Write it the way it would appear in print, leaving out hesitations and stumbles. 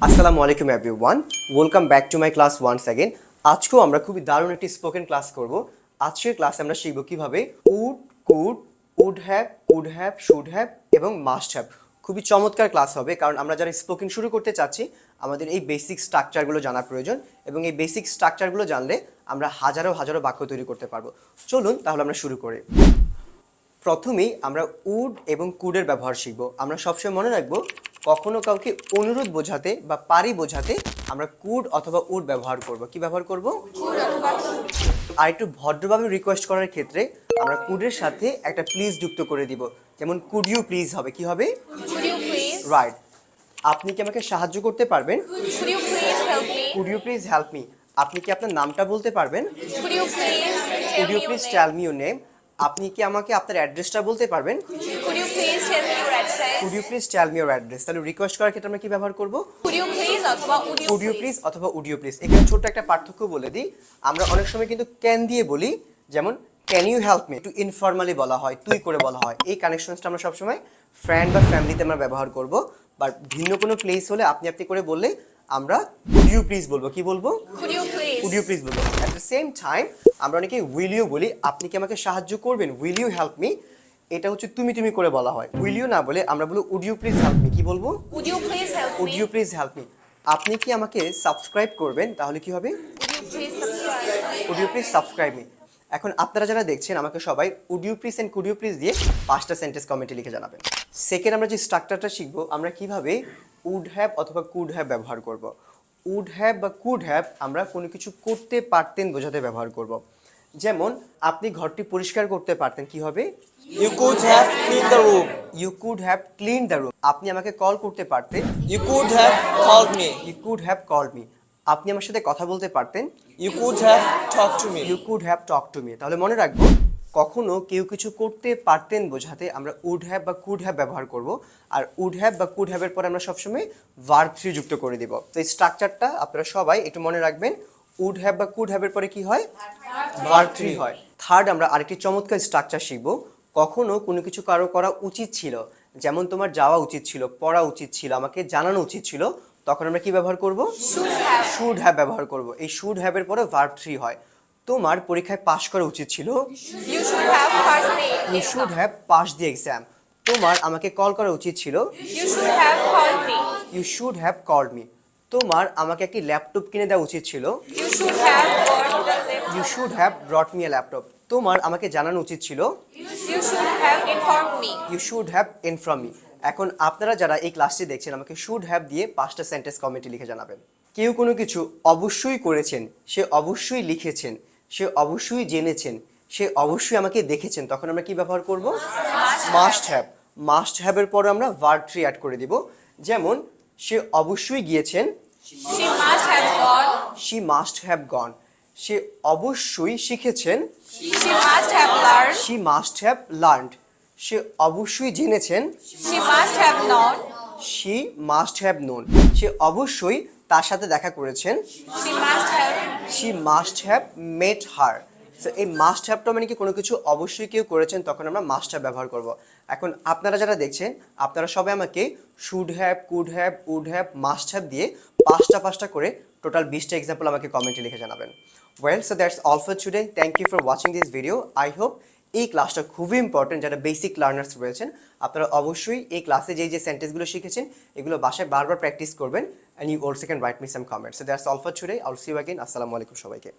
আসসালামু আলাইকুম everyone, welcome back to my class once again. আজকেও আমরা খুবই দারুণ একটি স্পোকেন ক্লাস করব। আজকের ক্লাসে আমরা শিখব কিভাবে would, could, could have, should have এবং মাস্ট হ্যাভ। খুবই চমৎকার ক্লাস হবে, কারণ আমরা যারা স্পোকেন শুরু করতে চাচ্ছি আমাদের এই বেসিক স্ট্রাকচারগুলো জানা প্রয়োজন, এবং এই বেসিক স্ট্রাকচারগুলো জানলে আমরা হাজারো হাজারো বাক্য তৈরি করতে পারবো। চলুন তাহলে আমরা শুরু করি। প্রথমেই আমরা উড এবং কুডের ব্যবহার শিখব। আমরা সবসময় মনে রাখবো, কখনো কাউকে অনুরোধ বোঝাতে বা পারি বোঝাতে আমরা কুড অথবা উড ব্যবহার করব। কি ব্যবহার করব? আর একটু ভদ্রভাবে রিকোয়েস্ট করার ক্ষেত্রে আমরা কুডের সাথে একটা প্লিজ যুক্ত করে দিব। যেমন কুড ইউ প্লিজ হবে। কি হবে? রাইট। আপনি কি আমাকে সাহায্য করতে পারবেন? Could you please help me. আপনি কি আপনার নামটা বলতে পারবেন? Could you please tell me your name. আপনি কি আমাকে আপনার অ্যাড্রেসটা বলতে পারবেন? Could you please tell me your address. তাহলে রিকোয়েস্ট করার ক্ষেত্রে আমরা কি ব্যবহার করব? কুড ইউ প্লিজ অথবা উড ইউ প্লিজ। এখানে ছোট্ট একটা পার্থক্য বলে দিই। আমরা অনেক সময় কিন্তু ক্যান দিয়ে বলি, যেমন ক্যান ইউ হেল্প মি, একটু ইনফর্মালি বলা হয়, তুই করে বলা হয়। এই কানেকশনসটা আমরা সবসময় ফ্রেন্ড বা ফ্যামিলিতে আমরা ব্যবহার করব। বা ভিন্ন কোনো প্লেস হলে আপনি আপনি করে বললে আমরা কুড ইউ প্লিজ বলবো। কি বলবো? কুড ইউ প্লিজ বলবো। অ্যাট দ্য সেম টাইম আমরা অনেকে উইল ইউ বলি। আপনি কি আমাকে সাহায্য করবেন? Will you help me. এটা হচ্ছে তুমি তুমি করে বলা হয়। উইল ইউ না বলে আমরা বলবো would you please help me. কি বলবো? Would you please help me. আপনি কি আমাকে সাবস্ক্রাইব করবেন? তাহলে কি হবে? Would you please subscribe me. এখন আপনারা যারা দেখছেন আমাকে সবাই would you please and could you please দিয়ে 5টা সেন্টেন্স কমেন্টে লিখে জানাবেন। সেকেন্ড, আমরা যে স্ট্রাকচারটা শিখবো, আমরা কিভাবে উড হ্যাভ অথবা কুড হ্যাভ ব্যবহার করব। উড হ্যাভ বা কুড হ্যাভ আমরা কোনো কিছু করতে পারতেন বোঝাতে ব্যবহার করব। যেমন আপনি ঘরটি পরিষ্কার করতে পারতেন। কি হবে? You could have cleaned the room. You could have clean the room. আপনি আমাকে কল করতে পারতেন। You could have called me. You could have called me. আপনি আমার সাথে কথা বলতে পারতেন। You could have talked to me. You could have talk to me. তাহলে মনে রাখবো, কখনো কেউ কিছু করতে পারতেন বোঝাতে আমরা উড হ্যাভ বা কুড হ্যাভ ব্যবহার করব। আর উড হ্যাভ বা কুড হ্যাভের পরে আমরা সবসময় ভার্ব থ্রি যুক্ত করে দিব। তো এই স্ট্রাকচারটা আপনারা সবাই একটু মনে রাখবেন। উড হ্যাভ বা কুড হ্যাভের পরে কি হয়? ভার্ব থ্রি হয়। থার্ড, আমরা আরেকটি চমৎকার স্ট্রাকচার শিখব। কখনো কোনো কিছু কারো করা উচিত ছিল, যেমন তোমার যাওয়া উচিত ছিল, পড়া উচিত ছিল, আমাকে জানানো উচিত ছিল, তখন আমরা কি ব্যবহার করব? শুড হ্যাভ ব্যবহার করব। এই শুড হ্যাভের পরে ভার্ব থ্রি হয়। তোমার পরীক্ষায় পাশ করা উচিত ছিল। You should have pass the exam. তোমার আমাকে কল করা উচিত ছিল। You should have called me. তোমার আমাকে একটি ল্যাপটপ কিনে দেওয়া উচিত ছিল। You should have brought me a laptop. তোমার আমাকে জানানো উচিত ছিল। You should have inform me. এখন আপনারা যারা এই ক্লাসটি দেখছেন আমাকে শুড হ্যাভ দিয়ে 5টা সেন্টেন্স কমেন্টে লিখে জানাবেন। কেউ কোনো কিছু অবশ্যই করেছেন, সে অবশ্যই লিখেছেন, সে অবশ্যই জেনেছেন, সে অবশ্যই আমাকে দেখেছেন, তখন আমরা কি ব্যবহার করব? Must have. মাস্ট হ্যাভের পরে আমরা ভার্ব থ্রি অ্যাড করে দিব। যেমন সে অবশ্যই গিয়েছেন। She must have gone. সে অবশ্যই শিখেছেন। She must have learned. সে অবশ্যই জেনেছেন। She must have known. সে অবশ্যই তার সাথে দেখা করেছেন। She must have met her. এই মাস্ট হ্যাভটা মানে কি কোনো কিছু অবশ্যই কেউ করেছেন, তখন আমরা মাস্ট হ্যাভ ব্যবহার করব। এখন আপনারা যারা দেখছেন আপনারা সবাই আমাকে should have, could have, would have, must have দিয়ে 5টা করে টোটাল 20টা এক্সাম্পল আমাকে কমেন্টে লিখে জানাবেন। Well, so that's all for today. Thank you for watching this video. I hope এই ক্লাসটা খুবই ইম্পর্টেন্ট। যারা বেসিক লার্নার্স রয়েছেন আপনারা অবশ্যই এই ক্লাসে যে সেন্টেন্সগুলো শিখেছেন এগুলো বাসায় বারবার প্র্যাকটিস করবেন, and you also can write me some comments. So that's all for today. I will see you again. আসসালামু আলাইকুম সবাইকে।